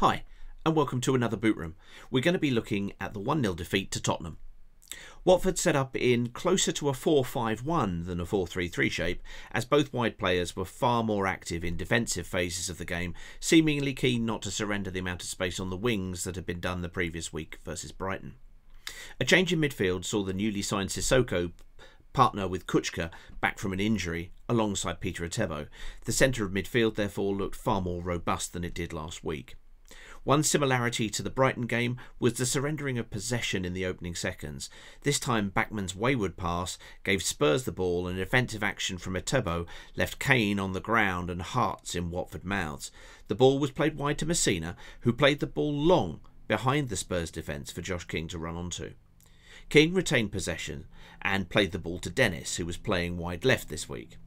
Hi, and welcome to another Boot Room. We're going to be looking at the 1-0 defeat to Tottenham. Watford set up in closer to a 4-5-1 than a 4-3-3 shape, as both wide players were far more active in defensive phases of the game, seemingly keen not to surrender the amount of space on the wings that had been done the previous week versus Brighton. A change in midfield saw the newly signed Sissoko partner with Kuchka back from an injury alongside Peter Atebo. The centre of midfield therefore looked far more robust than it did last week. One similarity to the Brighton game was the surrendering of possession in the opening seconds. This time Bachmann's wayward pass gave Spurs the ball, and offensive action from Atebo left Kane on the ground and hearts in Watford mouths. The ball was played wide to Messina, who played the ball long behind the Spurs defence for Josh King to run onto. King retained possession and played the ball to Dennis, who was playing wide left this week.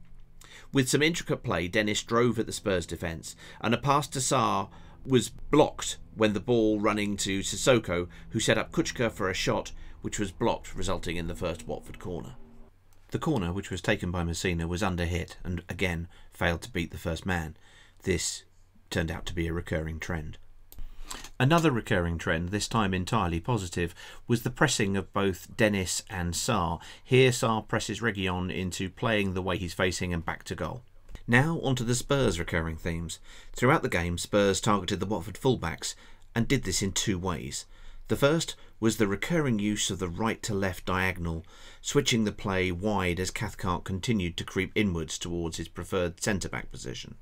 With some intricate play, Dennis drove at the Spurs defence, and a pass to Sarr was blocked when the ball running to Sissoko, who set up Kuchka for a shot which was blocked, resulting in the first Watford corner. The corner, which was taken by Messina, was under-hit and again failed to beat the first man. This turned out to be a recurring trend. Another recurring trend, this time entirely positive, was the pressing of both Dennis and Sarr. Here Sarr presses Reguilon into playing the way he's facing and back to goal. Now onto the Spurs' recurring themes. Throughout the game, Spurs targeted the Watford fullbacks and did this in two ways. The first was the recurring use of the right to left diagonal, switching the play wide as Cathcart continued to creep inwards towards his preferred centre-back position.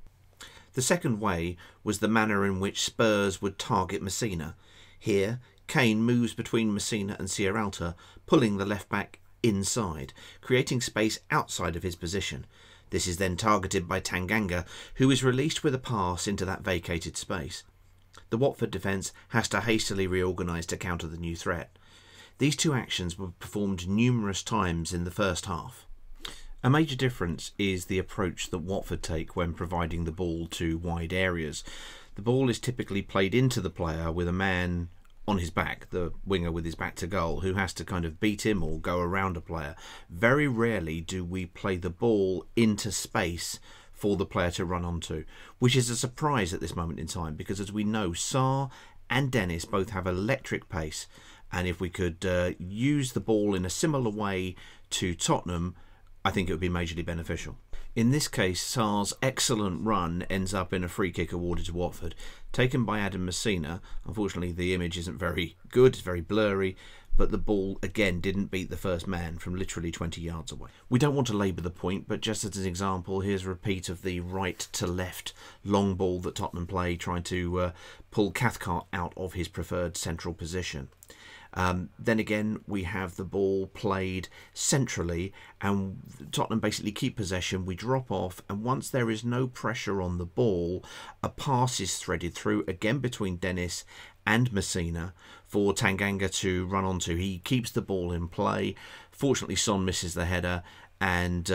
The second way was the manner in which Spurs would target Messina. Here, Kane moves between Messina and Sierralta, pulling the left-back inside, creating space outside of his position. This is then targeted by Tanganga, who is released with a pass into that vacated space. The Watford defence has to hastily reorganise to counter the new threat. These two actions were performed numerous times in the first half. A major difference is the approach that Watford take when providing the ball to wide areas. The ball is typically played into the player with a man on his back, the winger with his back to goal, who has to kind of beat him or go around a player. Very rarely do we play the ball into space for the player to run onto, which is a surprise at this moment in time, because as we know, Sarr and Dennis both have electric pace, and if we could use the ball in a similar way to Tottenham, I think it would be majorly beneficial. In this case, Sarr's excellent run ends up in a free kick awarded to Watford, taken by Adam Messina. Unfortunately, the image isn't very good, it's very blurry, but the ball again didn't beat the first man from literally 20 yards away. We don't want to labour the point, but just as an example, here's a repeat of the right to left long ball that Tottenham play, trying to pull Cathcart out of his preferred central position. Then again, we have the ball played centrally, and Tottenham basically keep possession. We drop off, and once there is no pressure on the ball, a pass is threaded through again between Dennis and Messina for Tanganga to run onto. He keeps the ball in play. Fortunately, Son misses the header, and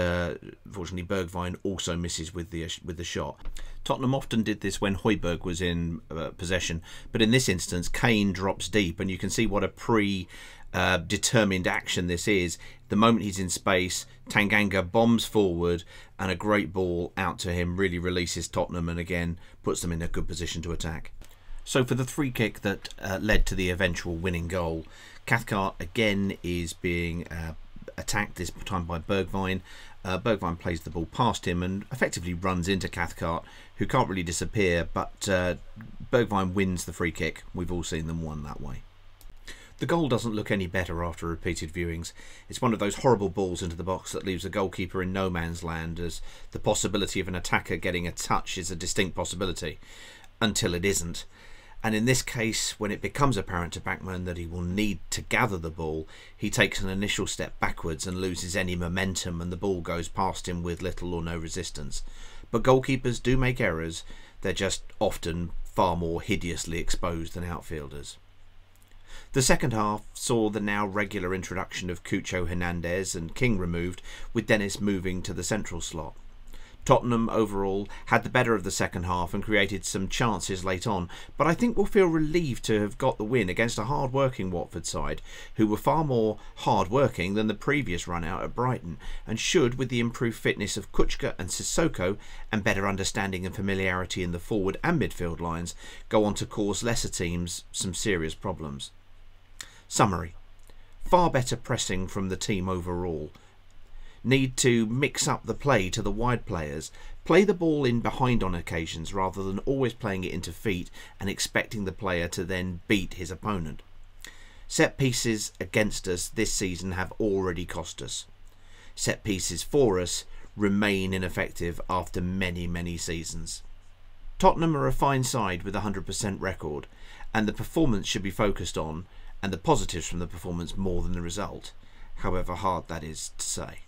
fortunately Bergwijn also misses with the shot. Tottenham often did this when Højbjerg was in possession, but in this instance Kane drops deep, and you can see what a predetermined action this is. The moment he's in space, Tanganga bombs forward, and a great ball out to him really releases Tottenham and again puts them in a good position to attack. So for the free kick that led to the eventual winning goal, Cathcart again is being attacked, this time by Bergwijn. Bergwijn plays the ball past him and effectively runs into Cathcart, who can't really disappear, but Bergwijn wins the free kick. We've all seen them won that way. The goal doesn't look any better after repeated viewings. It's one of those horrible balls into the box that leaves a goalkeeper in no man's land, as the possibility of an attacker getting a touch is a distinct possibility, until it isn't. And in this case, when it becomes apparent to Bachmann that he will need to gather the ball, he takes an initial step backwards and loses any momentum, and the ball goes past him with little or no resistance. But goalkeepers do make errors. They're just often far more hideously exposed than outfielders. The second half saw the now regular introduction of Cucho Hernandez and King removed, with Dennis moving to the central slot. Tottenham overall had the better of the second half and created some chances late on, but I think we'll feel relieved to have got the win against a hard-working Watford side who were far more hard-working than the previous run out at Brighton, and should, with the improved fitness of Kuchka and Sissoko and better understanding and familiarity in the forward and midfield lines, go on to cause lesser teams some serious problems. Summary: far better pressing from the team overall. Need to mix up the play to the wide players, play the ball in behind on occasions rather than always playing it into feet and expecting the player to then beat his opponent. Set pieces against us this season have already cost us. Set pieces for us remain ineffective after many seasons. Tottenham are a fine side with a 100% record, and the performance should be focused on, and the positives from the performance more than the result, however hard that is to say.